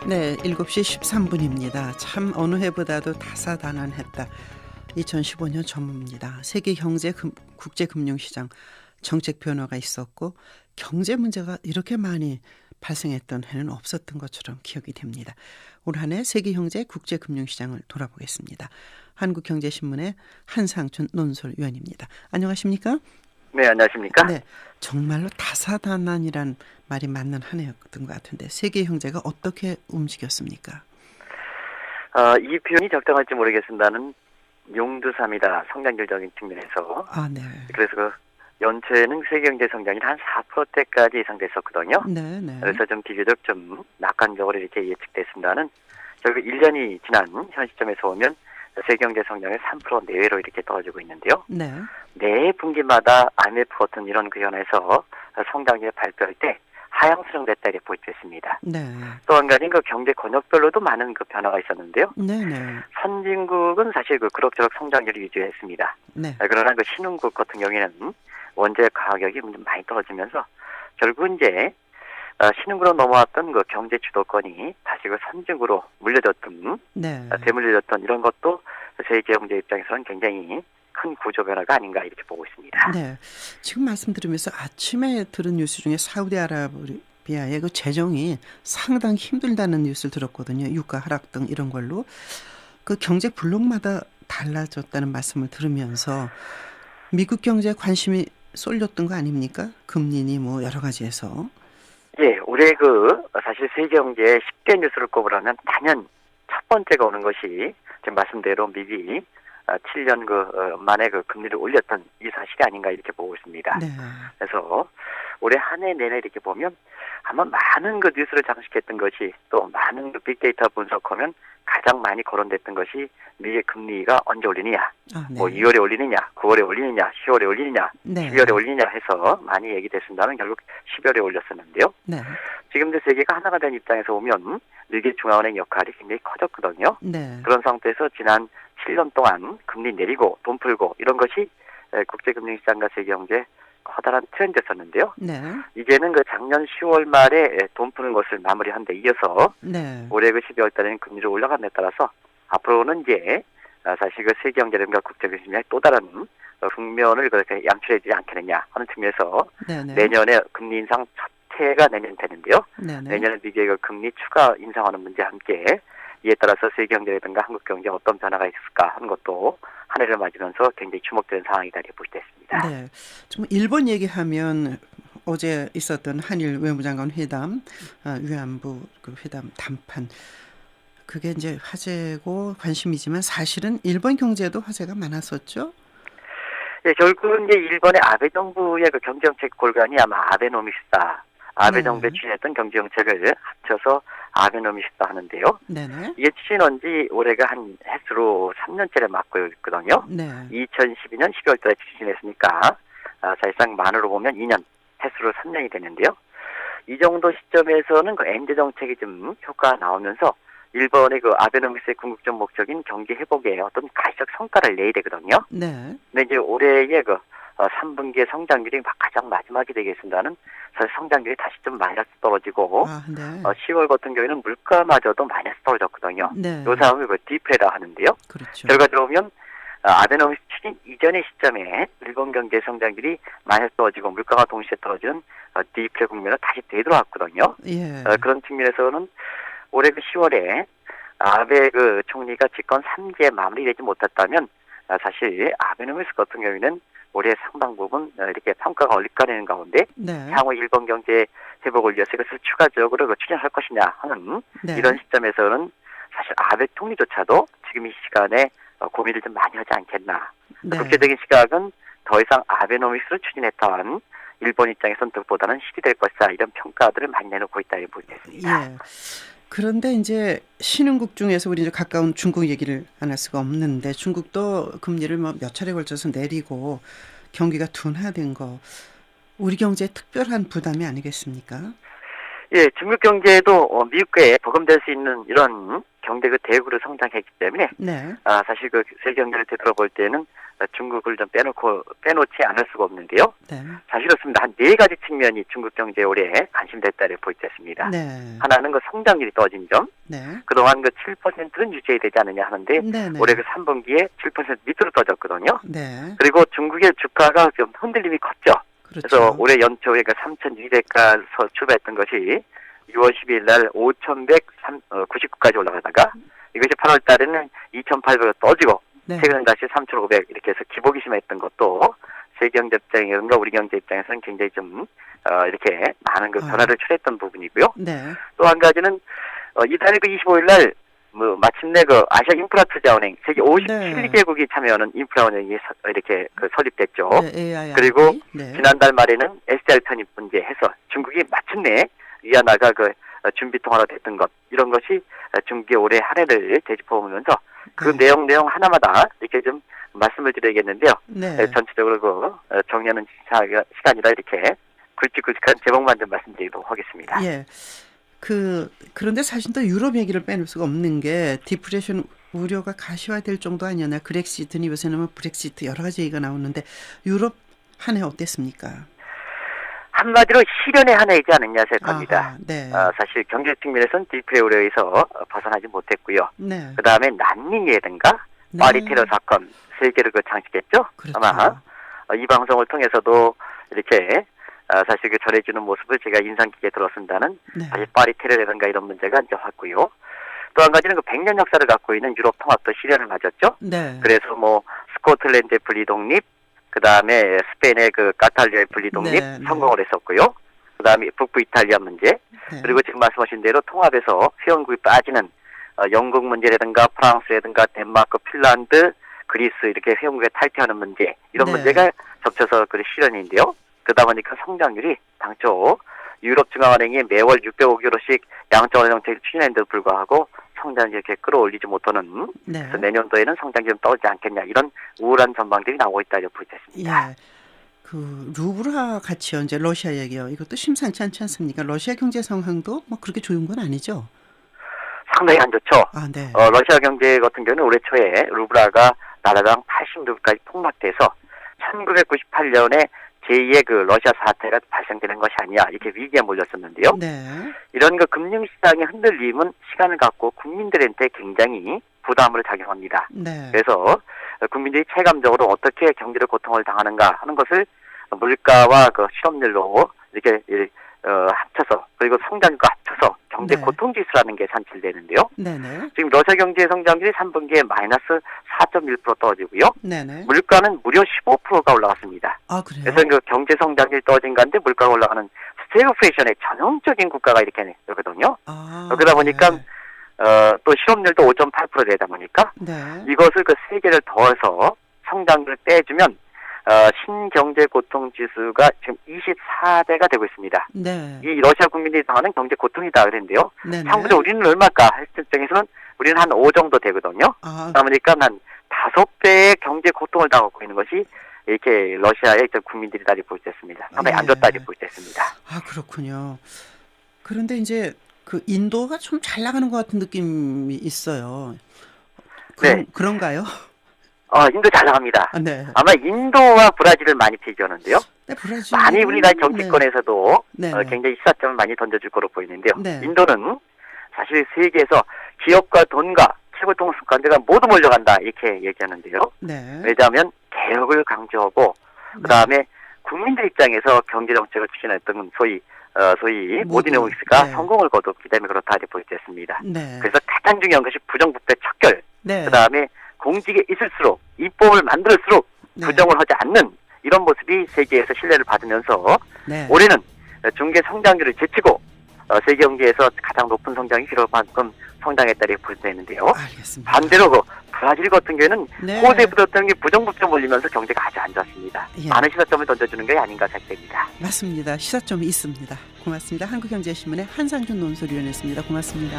네, 7시 13분입니다. 참 어느 해보다도 다사다난했다. 2015년 전무입니다. 세계 국제금융시장 정책 변화가 있었고 경제 문제가 이렇게 많이 발생했던 해는 없었던 것처럼 기억이 됩니다. 올 한 해 세계경제 국제금융시장을 돌아보겠습니다. 한국경제신문의 한상춘 논설위원입니다. 안녕하십니까? 네, 안녕하십니까? 네, 정말로 다사다난이란 말이 맞는 한 해였던 것 같은데 세계 경제가 어떻게 움직였습니까? 이 표현이 적당할지 모르겠습니다는 용두삼이다, 성장률적인 측면에서. 네. 그래서 그 연초에는 세계 경제 성장이 한 4%대까지 예상됐었거든요. 네, 네. 그래서 좀 비교적 좀 낙관적으로 이렇게 예측됐습니다는 결국 1년이 지난 현 시점에서 보면 세계 경제 성장이 3% 내외로 이렇게 떨어지고 있는데요. 네. 매 분기마다 IMF 같은 이런 그 현에서 성장률 발표할 때 하향 수정됐다 이렇게 보여졌습니다. 네. 또 한 가지 그 경제 권역별로도 많은 그 변화가 있었는데요. 네, 네. 선진국은 사실 그 그럭저럭 성장률을 유지했습니다. 네. 그러나 그 신흥국 같은 경우에는 원재 가격이 많이 떨어지면서 결국 이제 신흥국으로 넘어왔던 그 경제 주도권이 다시 그 선진국으로 물려졌던, 네. 되물려졌던 이런 것도 세계 경제 입장에서는 굉장히 큰 구조 변화가 아닌가 이렇게 보고 있습니다. 네. 지금 말씀드리면서 아침에 들은 뉴스 중에 사우디아라비아의 그 재정이 상당히 힘들다는 뉴스를 들었거든요. 유가 하락 등 이런 걸로. 그 경제 블록마다 달라졌다는 말씀을 들으면서 미국 경제에 관심이 쏠렸던 거 아닙니까? 금리니 뭐 여러 가지에서. 예, 올해 그 사실 세계 경제의 10대 뉴스를 꼽으라면 단연 첫 번째가 오는 것이 지금 말씀대로 미국이 7년 만에 그 금리를 올렸던 이 사실이 아닌가 이렇게 보고 있습니다. 네. 그래서 올해 한 해 내내 이렇게 보면 아마 많은 그 뉴스를 장식했던 것이 또 많은 그 빅데이터 분석하면 가장 많이 거론됐던 것이 미국의 금리가 언제 올리느냐, 네. 뭐 2월에 올리느냐, 9월에 올리느냐, 10월에 올리느냐, 네. 12월에 올리느냐 해서 많이 얘기됐습니다만 결국 12월에 올렸었는데요. 네. 지금도 세계가 하나가 된 입장에서 보면 미국의 중앙은행 역할이 굉장히 커졌거든요. 네. 그런 상태에서 지난 7년 동안 금리 내리고 돈 풀고 이런 것이 국제금융시장과 세계경제 커다란 트렌드였었는데요. 네. 이제는 그 작년 10월 말에 돈 푸는 것을 마무리한 데 이어서 네. 올해 그 12월 달에는 금리를 올라간 데 따라서 앞으로는 이제 사실 그 세계경제라든가 국제금융시장의 또 다른 국면을 그렇게 양출해지지 않겠느냐 하는 측면에서 네네. 내년에 금리 인상 첫 해가 내년 되는데요. 네네. 내년에 미국의 그 금리 추가 인상하는 문제와 함께 이에 따라서 세계경제라든가 한국경제에 어떤 변화가 있을까 하는 것도 한 해를 맞으면서 굉장히 주목되는 상황이다 이렇게 볼 수 있습니다. 네. 좀 일본 얘기하면 어제 있었던 한일 외무장관 회담, 위안부 그 회담 담판 그게 이제 화제고 관심이지만 사실은 일본 경제도 화제가 많았었죠. 예, 결국은 이제 일본의 아베 정부의 그 경제정책 골간이 아마 아베노미스다. 아베 네. 정부에 추진했던 경제정책을 합쳐서 아베노미스다 하는데요. 네네. 이게 추진한 지 올해가 한 횟수로 3년째를 맞고 있거든요. 네. 2012년 12월 달에 추진했으니까 사실상 만으로 보면 2년, 횟수로 3년이 되는데요. 이 정도 시점에서는 그 엔제 정책이 좀 효과가 나오면서 일본의 그 아베노미스의 궁극적 목적인 경기 회복에 어떤 가시적 성과를 내야 되거든요. 네. 근데 이제 올해의 그 3분기의 성장률이 가장 마지막이 되겠습니다는 사실 성장률이 다시 좀 마이너스 떨어지고 네. 10월 같은 경우에는 물가마저도 마이너스 떨어졌거든요. 네. 이 상황을 그 디프레라 하는데요. 그렇죠. 결과적으로 보면 아베노미스 추진 이전의 시점에 일본 경제 성장률이 마이너스 떨어지고 물가가 동시에 떨어지는 디프레 국면을 다시 되돌아왔거든요. 예. 그런 측면에서는 올해 그 10월에 아베 그 총리가 집권 3기에 마무리되지 못했다면 사실 아베노미스 같은 경우에는 올해 상당 부분 이렇게 평가가 엇갈리는 가운데 네. 향후 일본 경제 회복을 위해서 이것을 추가적으로 추진할 것이냐 하는 네. 이런 시점에서는 사실 아베 총리조차도 지금 이 시간에 고민을 좀 많이 하지 않겠나. 네. 국제적인 시각은 더 이상 아베노미스를 추진했던 일본 입장에서는 득보다는 실이 될 것이다 이런 평가들을 많이 내놓고 있다 이렇게 보겠습니다. 예. 그런데 이제 신흥국 중에서 우리 이제 가까운 중국 얘기를 안 할 수가 없는데 중국도 금리를 뭐 몇 차례 걸쳐서 내리고 경기가 둔화된 거 우리 경제에 특별한 부담이 아니겠습니까? 예, 중국 경제도 미국에 버금될 수 있는 이런 경제 그 대국으로 성장했기 때문에 네. 사실 그 세계 경제를 되돌아볼 때는 중국을 좀 빼놓지 않을 수가 없는데요. 네. 사실 그렇습니다. 한 네 가지 측면이 중국 경제에 올해 관심됐다를 볼 수 있습니다. 네. 하나는 그 성장률이 떨어진 점. 네. 그동안 그 7%는 유지해야 되지 않느냐 하는데 네. 네. 올해 그 3분기에 7% 밑으로 떨어졌거든요. 네. 그리고 중국의 주가가 좀 흔들림이 컸죠. 그렇죠. 그래서 올해 연초에 그 3,200가서 출발했던 것이 6월 12일 날 5,199까지 올라가다가 이것이 8월 달에는 2,800을 떨어지고 네. 최근은 다시 3,500 이렇게 해서 기복이 심했던 것도 세계 경제 입장이든가 우리 경제 입장에서는 굉장히 좀 이렇게 많은 그 변화를 초래했던 부분이고요. 네. 또 한 가지는 이달 그 25일 날 마침내 그 아시아 인프라 투자은행 세계 57개국이 참여하는 인프라 은행이 이렇게 그 설립됐죠. 네, AIIB. 그리고 네. 지난달 말에는 SDR 편입 문제 해서 중국이 마침내 위안화가 그 준비 통화로 됐던 것 이런 것이 중국의 올해 한 해를 되짚어 보면서 그 네. 내용 하나마다 이렇게 좀 말씀을 드려야겠는데요. 네. 전체적으로 그 정리하는 시간이라 이렇게 굵직굵직한 제목만 좀 말씀드리도록 하겠습니다. 예. 그런데 사실 또 유럽 얘기를 빼놓을 수가 없는 게 디프레션 우려가 가시화될 정도 아니었나. 그렉시트니 요새는 브렉시트 여러 가지 얘기가 나오는데 유럽 한 해 어땠습니까? 한마디로 실현의 한 해이지 않느냐 생각합니다. 아하, 네. 사실 경제 측면에서는 디프레 우려에서 벗어나지 못했고요. 네. 그 다음에 난민이라든가 네. 파리 테러 사건 세계를 그 장식했죠. 그렇죠. 아마 이 방송을 통해서도 이렇게 사실 그 전해주는 모습을 제가 인상 깊게 들었습니다는 네. 사실 파리 테러라든가 이런 문제가 이제 왔고요. 또 한 가지는 그 100년 역사를 갖고 있는 유럽 통합도 실현을 맞았죠. 네. 그래서 뭐 스코틀랜드의 분리독립, 그 다음에 스페인의 그 카탈리아의 분리독립 네, 네. 성공을 했었고요. 그 다음에 북부 이탈리아 문제, 네. 그리고 지금 말씀하신 대로 통합에서 회원국이 빠지는 영국 문제라든가 프랑스라든가 덴마크, 핀란드, 그리스 이렇게 회원국에 탈퇴하는 문제 이런 네. 문제가 겹쳐서 그 실현인데요. 그러다 보니까 성장률이 당초 유럽중앙은행이 매월 605억 유로씩 양적완화 정책을 추진했는데도 불구하고 성장률을 이렇게 끌어올리지 못하는 네. 그래서 내년도에는 성장률이 좀 떨어지지 않겠냐 이런 우울한 전망들이 나오고 있다고 볼 수 있습니다. 예. 그 루브라 가치요. 이제 러시아 얘기요. 이것도 심상치 않지 않습니까? 러시아 경제 상황도 뭐 그렇게 좋은 건 아니죠. 상당히 안 좋죠. 아, 네. 러시아 경제 같은 경우는 올해 초에 루브라가 달러당 80루블까지 폭락돼서 1998년에 제2의 그 러시아 사태가 발생되는 것이 아니야 이렇게 위기에 몰렸었는데요. 네. 이런 그 금융시장의 흔들림은 시간을 갖고 국민들한테 굉장히 부담을 작용합니다. 네. 그래서 국민들이 체감적으로 어떻게 경제를 고통을 당하는가 하는 것을 물가와 그 실업률로 이렇게 합쳐서 그리고 성장률과 합쳐서 경제 네. 고통지수라는 게 산출되는데요. 네네. 지금 러시아 경제 성장률이 3분기에 마이너스 4.1% 떨어지고요. 네네. 물가는 무려 15%가 올라갔습니다. 아, 그래요? 그래서 그 경제 성장률이 떨어진 가운데 물가가 올라가는 스태그플레이션의 전형적인 국가가 이렇게 되거든요. 아, 그러다 보니까 네. 또 실업률도 5.8% 되다 보니까 네. 이것을 그 세 개를 더해서 성장률을 빼주면 신경제 고통 지수가 지금 24대가 되고 있습니다. 네. 이 러시아 국민들이 당하는 경제 고통이다 그랬는데요. 네네. 참고로 우리는 얼마일까 했을 적에서는 우리는 한 5 정도 되거든요. 아, 그러다 보니까 한 5배의 경제 고통을 당하고 있는 것이 이렇게 러시아의 국민들이다 볼 수 있습니다. 상당히 안 좋다 볼 수 있습니다. 아, 그렇군요. 그런데 이제 그 인도가 좀 잘 나가는 것 같은 느낌이 있어요. 네. 그런가요? 인도 잘 나갑니다. 아, 네. 아마 인도와 브라질을 많이 비교하는데요. 네, 브라질. 많이 우리나라 정치권에서도 네. 굉장히 시사점을 많이 던져줄 거로 보이는데요. 네. 인도는 사실 세계에서 기업과 돈과 최고통수권자가 모두 몰려간다 이렇게 얘기하는데요. 네. 왜냐하면 개혁을 강조하고 그다음에 국민들 입장에서 경제정책을 추진했던 소위 모디노믹스가 네. 성공을 거뒀기 때문에 그렇다 볼 수 있습니다. 네. 그래서 가장 중요한 것이 부정부패 척결 네. 그다음에 공직에 있을수록 입법을 만들수록 네. 부정을 하지 않는 이런 모습이 세계에서 신뢰를 받으면서 네. 올해는 중개 성장률을 제치고 세계 경제에서 가장 높은 성장이 기록할 만큼 성장했다고 볼 수 있는데요. 알겠습니다. 반대로 그 브라질 같은 경우에는 네. 호주에 붙었던 게 부정부패 몰리면서 경제가 아주 안 좋았습니다. 예. 많은 시사점을 던져주는 게 아닌가 생각됩니다. 맞습니다. 시사점이 있습니다. 고맙습니다. 한국경제신문의 한상준 논설위원이었습니다. 고맙습니다.